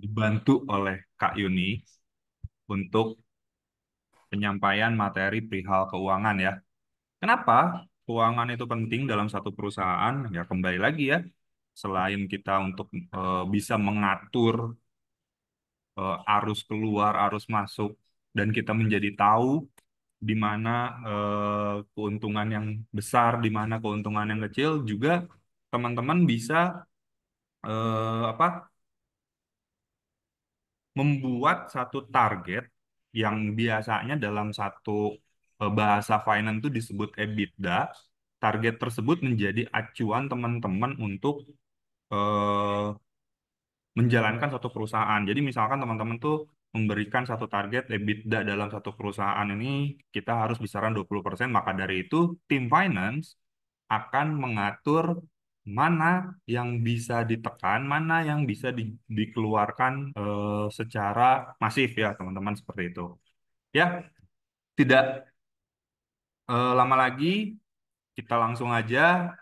dibantu oleh Kak Yuni untuk penyampaian materi perihal keuangan ya. Kenapa keuangan itu penting dalam satu perusahaan? Ya kembali lagi ya, selain kita untuk bisa mengatur arus keluar, arus masuk, dan kita menjadi tahu di mana keuntungan yang besar, di mana keuntungan yang kecil, juga teman-teman bisa apa membuat satu target yang biasanya dalam satu bahasa finance itu disebut EBITDA. Target tersebut menjadi acuan teman-teman untuk eh, menjalankan satu perusahaan. Jadi misalkan teman-teman tuh memberikan satu target EBITDA dalam satu perusahaan ini kita harus besaran 20%, maka dari itu tim finance akan mengatur mana yang bisa ditekan, mana yang bisa dikeluarkan secara masif ya teman-teman seperti itu. Ya, tidak lama lagi kita langsung aja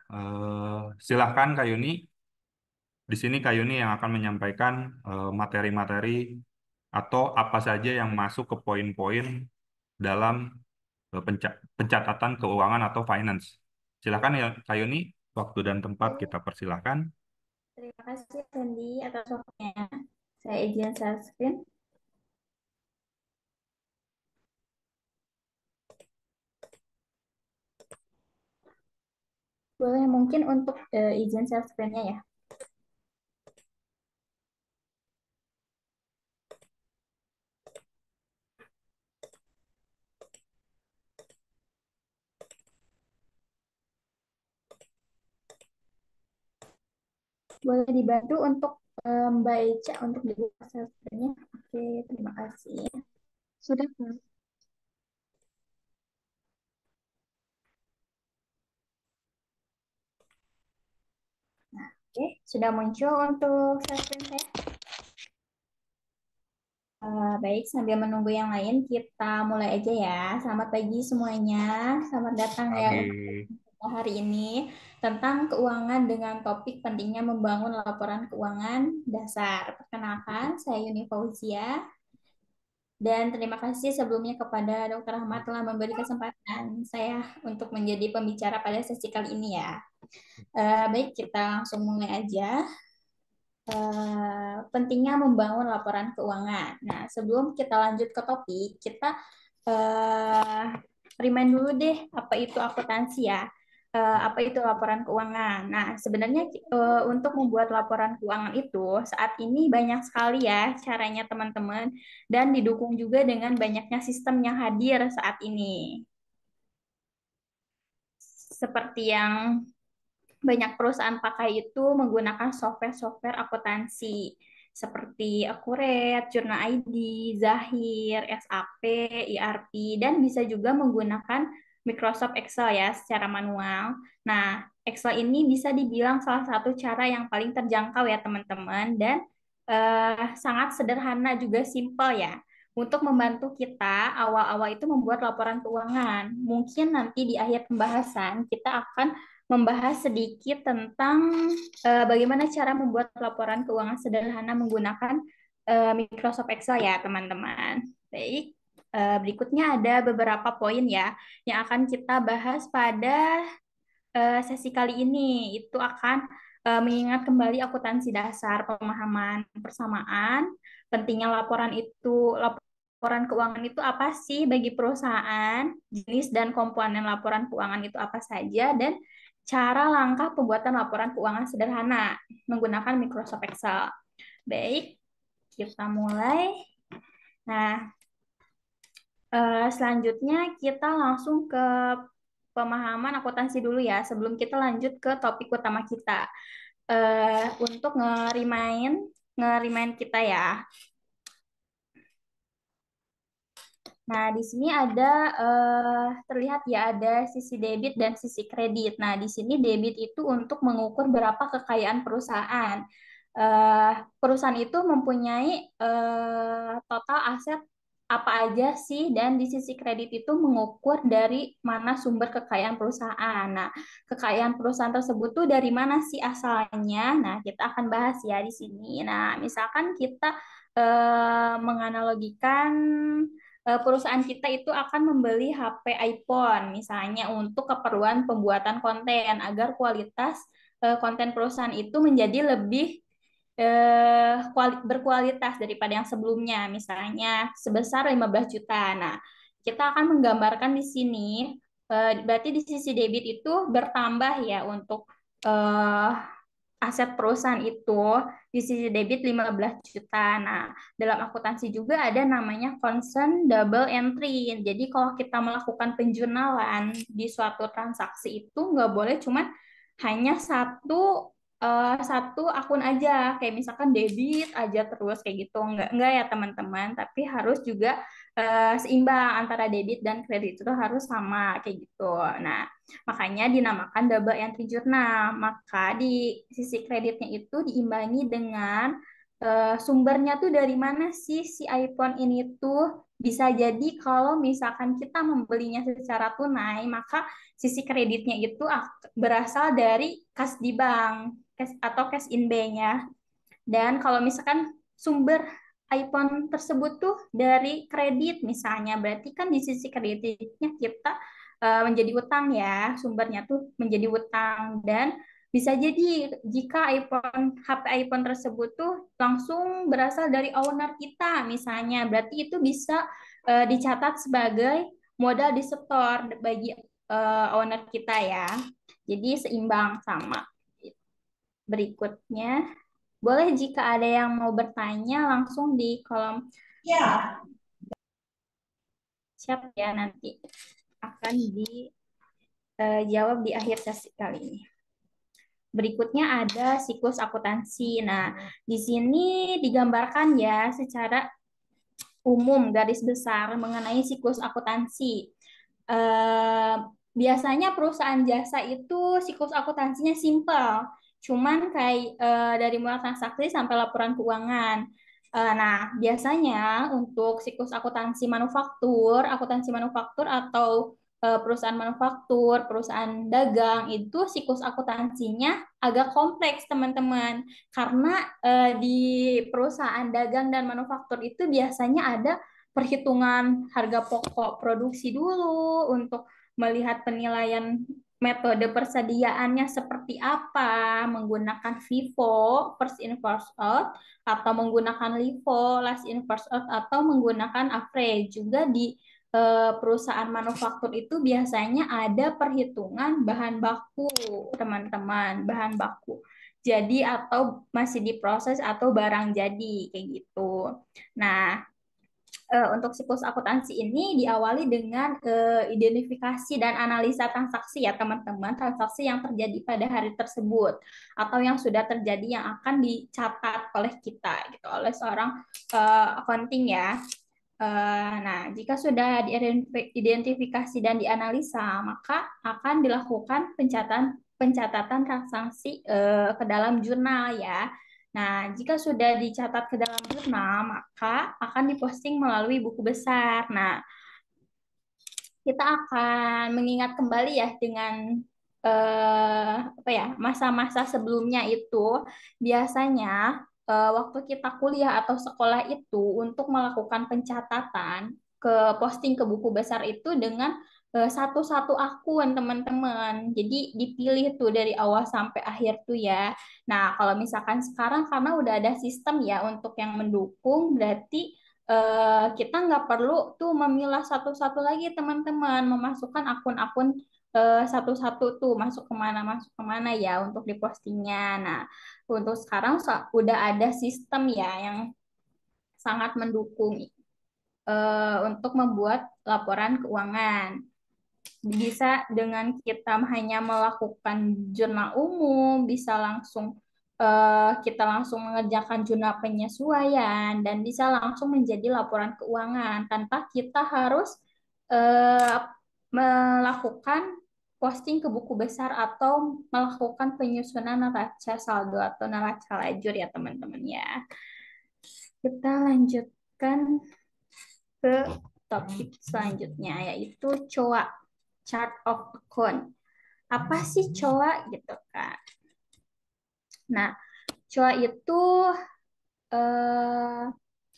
silahkan Kak Yuni. Di sini Kak Yuni yang akan menyampaikan materi-materi atau apa saja yang masuk ke poin-poin dalam pencatatan keuangan atau finance. Silakan ya Kak Yuni, waktu dan tempat kita persilahkan. Terima kasih Sandy atas waktunya. Saya izin share screen. Boleh mungkin untuk izin share screen-nya ya. Boleh dibantu untuk Mbak Eca untuk dibuka share screen-nya. Oke, terima kasih. Sudah, Pak. Oke, sudah muncul untuk share screen saya. Baik, sambil menunggu yang lain, kita mulai aja ya. Selamat pagi semuanya. Selamat datang ya Pagi. untuk kita hari ini tentang keuangan dengan topik pentingnya membangun laporan keuangan dasar. Perkenalkan, saya Yuni Fauzia. Dan terima kasih sebelumnya kepada Dr. Ahmad telah memberi kesempatan saya untuk menjadi pembicara pada sesi kali ini ya. Baik, kita langsung mulai aja. Pentingnya membangun laporan keuangan. Nah, sebelum kita lanjut ke topik, kita uh, remind dulu deh apa itu akuntansi ya. Apa itu laporan keuangan? Nah, sebenarnya untuk membuat laporan keuangan itu saat ini banyak sekali ya caranya teman-teman dan didukung juga dengan banyaknya sistem yang hadir saat ini. Seperti yang banyak perusahaan pakai itu menggunakan software-software akuntansi seperti Accurate, Jurnal ID, Zahir, SAP, ERP, dan bisa juga menggunakan Microsoft Excel ya secara manual. Nah, Excel ini bisa dibilang salah satu cara yang paling terjangkau ya teman-teman dan sangat sederhana juga simple ya untuk membantu kita awal-awal itu membuat laporan keuangan. Mungkin nanti di akhir pembahasan kita akan membahas sedikit tentang bagaimana cara membuat laporan keuangan sederhana menggunakan Microsoft Excel ya, teman-teman. Baik, berikutnya ada beberapa poin ya yang akan kita bahas pada sesi kali ini. Itu akan mengingat kembali akuntansi dasar, pemahaman persamaan, pentingnya laporan itu, laporan keuangan itu apa sih bagi perusahaan, jenis dan komponen laporan keuangan itu apa saja, dan cara langkah pembuatan laporan keuangan sederhana menggunakan Microsoft Excel. Baik, kita mulai. Nah, selanjutnya kita langsung ke pemahaman akuntansi dulu ya, sebelum kita lanjut ke topik utama kita. Untuk nge-remind kita ya. Nah, di sini ada terlihat ya ada sisi debit dan sisi kredit. Nah, di sini debit itu untuk mengukur berapa kekayaan perusahaan. Perusahaan itu mempunyai total aset apa aja sih, dan di sisi kredit itu mengukur dari mana sumber kekayaan perusahaan. Nah, kekayaan perusahaan tersebut tuh dari mana sih asalnya? Nah, kita akan bahas ya di sini. Nah, misalkan kita menganalogikan perusahaan kita itu akan membeli HP iPhone misalnya untuk keperluan pembuatan konten agar kualitas konten perusahaan itu menjadi lebih berkualitas daripada yang sebelumnya, misalnya sebesar 15 juta. Nah, kita akan menggambarkan di sini, berarti di sisi debit itu bertambah ya untuk eh, aset perusahaan itu di sisi debit 15 juta. Nah, dalam akuntansi juga ada namanya concern double entry. Jadi kalau kita melakukan penjurnalan di suatu transaksi itu nggak boleh cuma hanya satu akun aja, kayak misalkan debit aja terus kayak gitu. Enggak ya teman-teman, tapi harus juga seimbang antara debit dan kredit itu harus sama kayak gitu. Nah, makanya dinamakan double entry journal. Maka di sisi kreditnya itu diimbangi dengan sumbernya tuh dari mana sih si iPhone ini tuh. Bisa jadi kalau misalkan kita membelinya secara tunai, maka sisi kreditnya itu berasal dari kas di bank atau cash in bank-nya. Dan kalau misalkan sumber iPhone tersebut tuh dari kredit misalnya, berarti kan di sisi kreditnya kita menjadi utang ya, sumbernya tuh menjadi utang. Dan bisa jadi jika HP iPhone tersebut tuh langsung berasal dari owner kita misalnya, berarti itu bisa dicatat sebagai modal disetor bagi owner kita ya. Jadi seimbang sama. Berikutnya, boleh jika ada yang mau bertanya langsung di kolom chat ya, nanti akan dijawab di akhir sesi kali ini. Berikutnya ada siklus akuntansi. Nah, di sini digambarkan ya secara umum garis besar mengenai siklus akuntansi. Eh, Biasanya perusahaan jasa itu siklus akuntansinya simple, cuman kayak dari mulai transaksi sampai laporan keuangan. Nah, biasanya untuk siklus akuntansi manufaktur atau perusahaan manufaktur, perusahaan dagang itu siklus akuntansinya agak kompleks, teman-teman. Karena di perusahaan dagang dan manufaktur itu biasanya ada perhitungan harga pokok produksi dulu untuk melihat penilaian metode persediaannya seperti apa, menggunakan FIFO, first in first out, atau menggunakan LIFO, last in first out, atau menggunakan average. Juga di perusahaan manufaktur itu biasanya ada perhitungan bahan baku, teman-teman, bahan baku. Jadi atau masih diproses atau barang jadi kayak gitu. Nah, untuk siklus akuntansi ini diawali dengan identifikasi dan analisa transaksi ya teman-teman, transaksi yang terjadi pada hari tersebut atau yang sudah terjadi yang akan dicatat oleh kita gitu, oleh seorang accounting ya. Nah, jika sudah diidentifikasi dan dianalisa, maka akan dilakukan pencatatan transaksi ke dalam jurnal ya. Nah, jika sudah dicatat ke dalam jurnal, maka akan diposting melalui buku besar. Nah, kita akan mengingat kembali ya dengan apa ya, masa-masa sebelumnya itu biasanya waktu kita kuliah atau sekolah itu untuk melakukan pencatatan ke posting ke buku besar itu dengan satu-satu akun teman-teman. Jadi dipilih tuh dari awal sampai akhir tuh ya. Nah, kalau misalkan sekarang karena udah ada sistem ya untuk yang mendukung, berarti kita nggak perlu tuh memilah satu-satu lagi teman-teman, memasukkan akun-akun satu-satu tuh masuk kemana ya untuk dipostingnya. Nah, untuk sekarang udah ada sistem ya yang sangat mendukung untuk membuat laporan keuangan. Bisa dengan kita hanya melakukan jurnal umum, bisa langsung kita langsung mengerjakan jurnal penyesuaian dan bisa langsung menjadi laporan keuangan tanpa kita harus eh, melakukan posting ke buku besar atau melakukan penyusunan neraca saldo atau neraca lajur ya teman-teman ya. Kita lanjutkan ke topik selanjutnya yaitu COA, chart of account. Apa sih COA gitu kan? Nah, COA itu eh,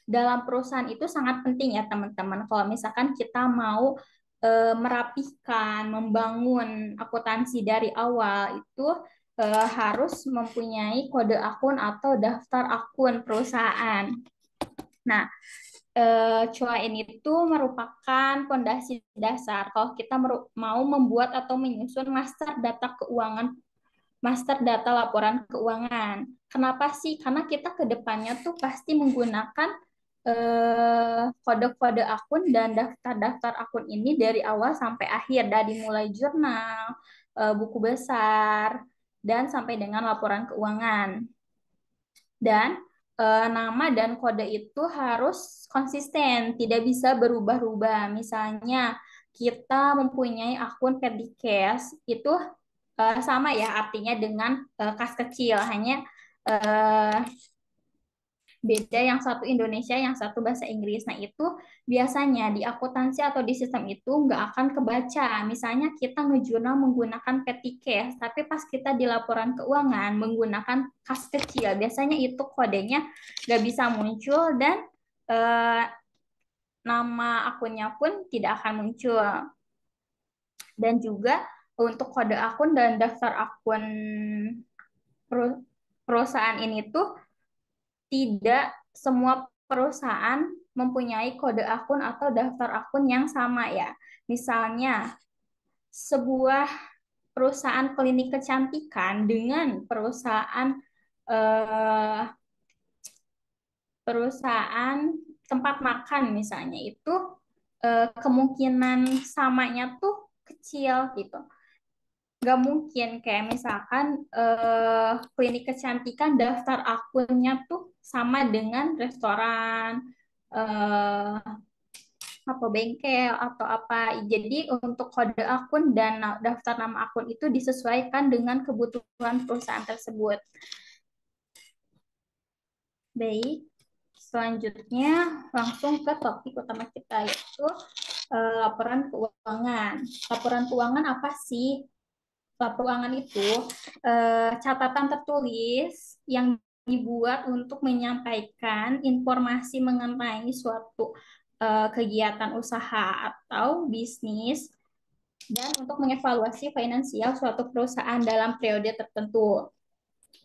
dalam perusahaan itu sangat penting ya teman-teman. Kalau misalkan kita mau merapihkan, membangun akuntansi dari awal itu harus mempunyai kode akun atau daftar akun perusahaan. Nah, cuan itu merupakan fondasi dasar kalau kita mau membuat atau menyusun master data laporan keuangan. Kenapa sih? Karena kita ke depannya tuh pasti menggunakan kode-kode akun dan daftar-daftar akun ini dari awal sampai akhir, dari mulai jurnal, buku besar, dan sampai dengan laporan keuangan. Dan nama dan kode itu harus konsisten, tidak bisa berubah-ubah. Misalnya kita mempunyai akun petty cash itu sama ya artinya dengan kas kecil, hanya eh, beda yang satu Indonesia, yang satu bahasa Inggris. Nah, itu biasanya di akuntansi atau di sistem itu nggak akan kebaca. Misalnya kita ngejurnal menggunakan petty cash, tapi pas kita di laporan keuangan menggunakan kas kecil, biasanya itu kodenya nggak bisa muncul dan eh, nama akunnya pun tidak akan muncul. Dan juga untuk kode akun dan daftar akun perusahaan ini tuh tidak semua perusahaan mempunyai kode akun atau daftar akun yang sama ya. Misalnya, sebuah perusahaan klinik kecantikan dengan eh, perusahaan tempat makan misalnya itu kemungkinan samanya tuh kecil gitu. Nggak mungkin kayak misalkan klinik kecantikan daftar akunnya tuh sama dengan restoran, eh, apa bengkel atau apa. Jadi untuk kode akun dan daftar nama akun itu disesuaikan dengan kebutuhan perusahaan tersebut. Baik, selanjutnya langsung ke topik utama kita yaitu laporan keuangan. Laporan keuangan apa sih? Laporan itu catatan tertulis yang dibuat untuk menyampaikan informasi mengenai suatu kegiatan usaha atau bisnis dan untuk mengevaluasi finansial suatu perusahaan dalam periode tertentu.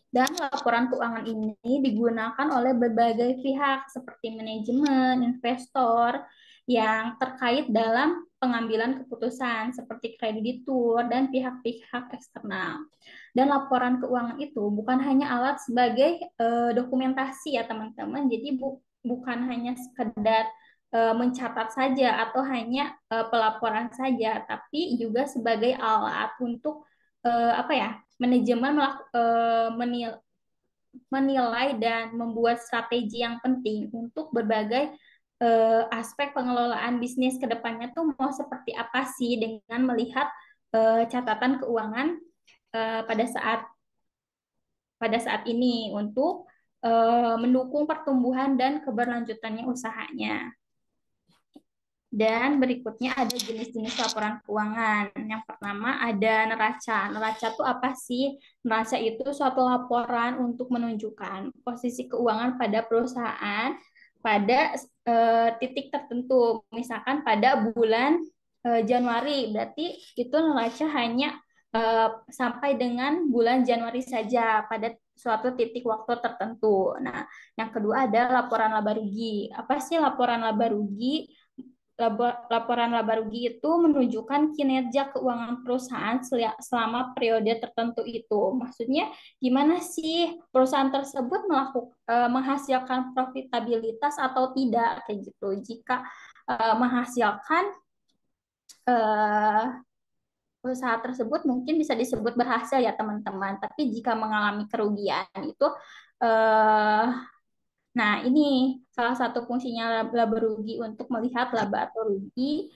Dan laporan keuangan ini digunakan oleh berbagai pihak seperti manajemen, investor yang terkait dalam pengambilan keputusan seperti kreditur dan pihak-pihak eksternal. Dan laporan keuangan itu bukan hanya alat sebagai dokumentasi ya teman-teman. Jadi bukan hanya sekedar mencatat saja atau hanya pelaporan saja, tapi juga sebagai alat untuk apa ya, manajemen menilai dan membuat strategi yang penting untuk berbagai aspek pengelolaan bisnis ke depannya tuh mau seperti apa sih dengan melihat catatan keuangan pada saat ini untuk mendukung pertumbuhan dan keberlanjutannya usahanya. Dan berikutnya ada jenis-jenis laporan keuangan. Yang pertama ada neraca. Neraca itu apa sih? Neraca itu suatu laporan untuk menunjukkan posisi keuangan pada perusahaan pada titik tertentu. Misalkan pada bulan Januari, berarti itu neraca hanya sampai dengan bulan Januari saja pada suatu titik waktu tertentu. Nah, yang kedua ada laporan laba rugi. Apa sih laporan laba rugi? Laporan laba rugi itu menunjukkan kinerja keuangan perusahaan selama periode tertentu itu. Maksudnya gimana sih perusahaan tersebut menghasilkan profitabilitas atau tidak kayak gitu. Jika menghasilkan uh, usaha tersebut mungkin bisa disebut berhasil ya teman-teman. Tapi jika mengalami kerugian itu uh, nah, ini salah satu fungsinya laba rugi untuk melihat laba atau rugi.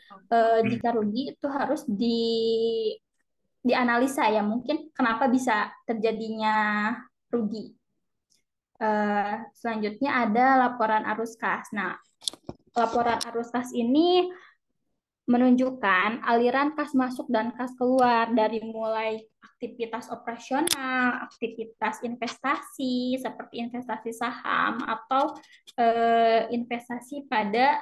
Jika rugi itu harus dianalisa ya, mungkin kenapa bisa terjadinya rugi. Selanjutnya ada laporan arus kas. Nah, laporan arus kas ini menunjukkan aliran kas masuk dan kas keluar dari mulai aktivitas operasional, aktivitas investasi seperti investasi saham atau investasi pada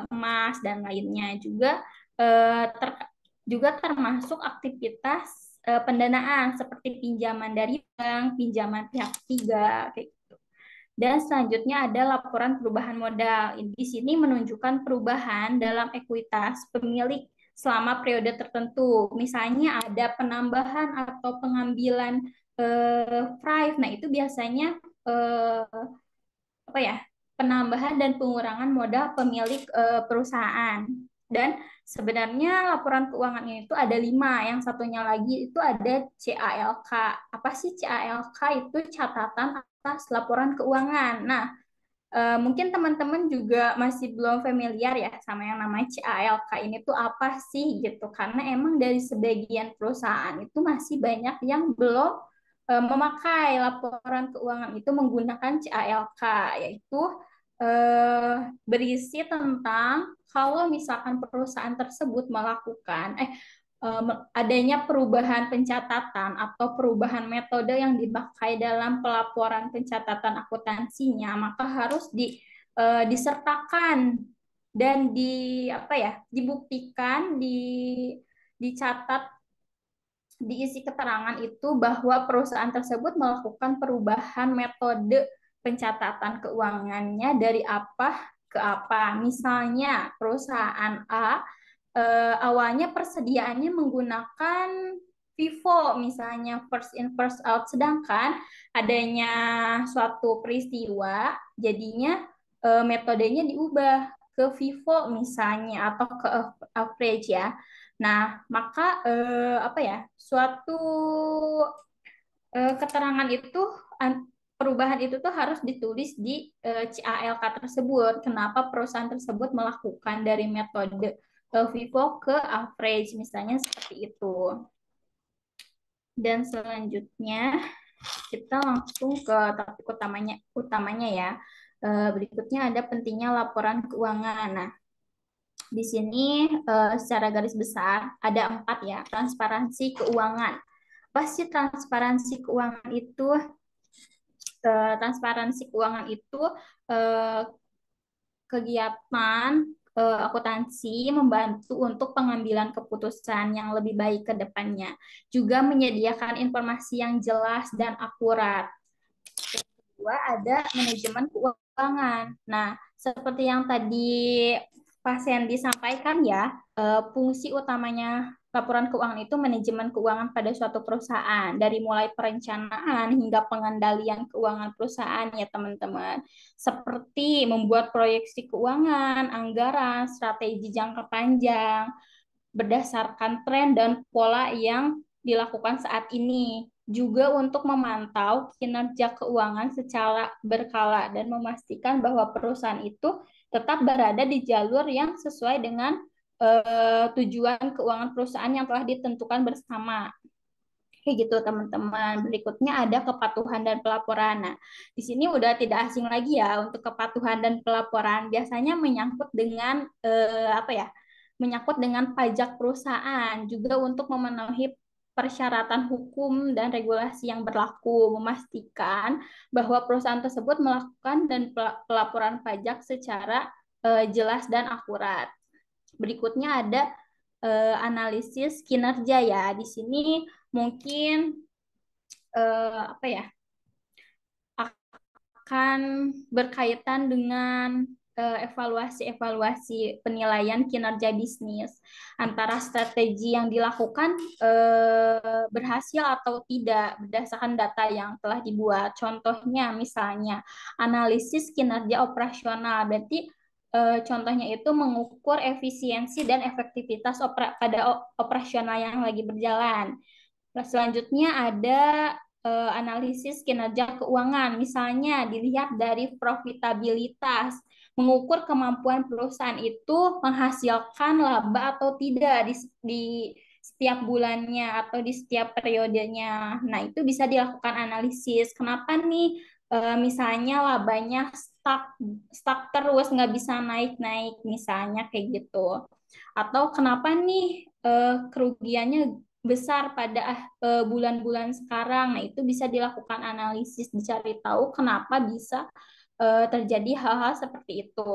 emas dan lainnya juga eh, ter- juga termasuk aktivitas pendanaan seperti pinjaman dari bank, pinjaman pihak ketiga kayak gitu. Dan selanjutnya ada laporan perubahan modal. Di sini menunjukkan perubahan dalam ekuitas pemilik selama periode tertentu. Misalnya ada penambahan atau pengambilan price. Nah, itu biasanya apa ya? Penambahan dan pengurangan modal pemilik perusahaan. Dan sebenarnya laporan keuangan itu ada 5. Yang satunya lagi itu ada CALK. Apa sih CALK? Itu catatan atas laporan keuangan. Nah, mungkin teman-teman juga masih belum familiar ya sama yang namanya CALK ini tuh apa sih gitu. Karena emang dari sebagian perusahaan itu masih banyak yang belum memakai laporan keuangan itu menggunakan CALK, yaitu berisi tentang kalau misalkan perusahaan tersebut melakukan adanya perubahan pencatatan atau perubahan metode yang dipakai dalam pelaporan pencatatan akuntansinya, maka harus disertakan dan apa ya, dibuktikan, dicatat, diisi keterangan itu bahwa perusahaan tersebut melakukan perubahan metode pencatatan keuangannya dari apa ke apa. Misalnya perusahaan A awalnya persediaannya menggunakan FIFO, misalnya first in first out, sedangkan adanya suatu peristiwa jadinya metodenya diubah ke FIFO misalnya atau ke average ya. Nah, maka apa ya? Suatu keterangan itu perubahan itu tuh harus ditulis di CALK tersebut. Kenapa perusahaan tersebut melakukan dari metode FIFO ke average misalnya seperti itu. Dan selanjutnya kita langsung ke topik utamanya ya. Berikutnya ada pentingnya laporan keuangan. Nah, di sini secara garis besar ada 4 ya, transparansi keuangan. Apa sih transparansi keuangan itu? Transparansi keuangan itu eh, kegiatan akuntansi membantu untuk pengambilan keputusan yang lebih baik ke depannya. Juga menyediakan informasi yang jelas dan akurat. Kedua, ada manajemen keuangan. Nah, seperti yang tadi pasien disampaikan ya, fungsi utamanya laporan keuangan itu manajemen keuangan pada suatu perusahaan, dari mulai perencanaan hingga pengendalian keuangan perusahaan ya teman-teman. Seperti membuat proyeksi keuangan, anggaran, strategi jangka panjang, berdasarkan tren dan pola yang dilakukan saat ini. Juga untuk memantau kinerja keuangan secara berkala dan memastikan bahwa perusahaan itu tetap berada di jalur yang sesuai dengan tujuan keuangan perusahaan yang telah ditentukan bersama. Kayak gitu teman-teman. Berikutnya ada kepatuhan dan pelaporan. Nah, di sini udah tidak asing lagi ya untuk kepatuhan dan pelaporan. Biasanya menyangkut dengan apa ya? Menyangkut dengan pajak perusahaan, juga untuk memenuhi persyaratan hukum dan regulasi yang berlaku, memastikan bahwa perusahaan tersebut melakukan dan pelaporan pajak secara jelas dan akurat. Berikutnya ada analisis kinerja ya. Di sini mungkin apa ya, akan berkaitan dengan evaluasi-evaluasi penilaian kinerja bisnis antara strategi yang dilakukan berhasil atau tidak berdasarkan data yang telah dibuat. Contohnya misalnya analisis kinerja operasional, berarti contohnya itu mengukur efisiensi dan efektivitas pada operasional yang lagi berjalan. Selanjutnya ada analisis kinerja keuangan, misalnya dilihat dari profitabilitas, mengukur kemampuan perusahaan itu menghasilkan laba atau tidak di setiap bulannya atau di setiap periodenya. Nah, itu bisa dilakukan analisis. Kenapa nih misalnya labanya stuck terus nggak bisa naik-naik misalnya kayak gitu. Atau kenapa nih kerugiannya besar pada bulan-bulan sekarang. Nah, itu bisa dilakukan analisis, dicari tahu kenapa bisa terjadi hal-hal seperti itu.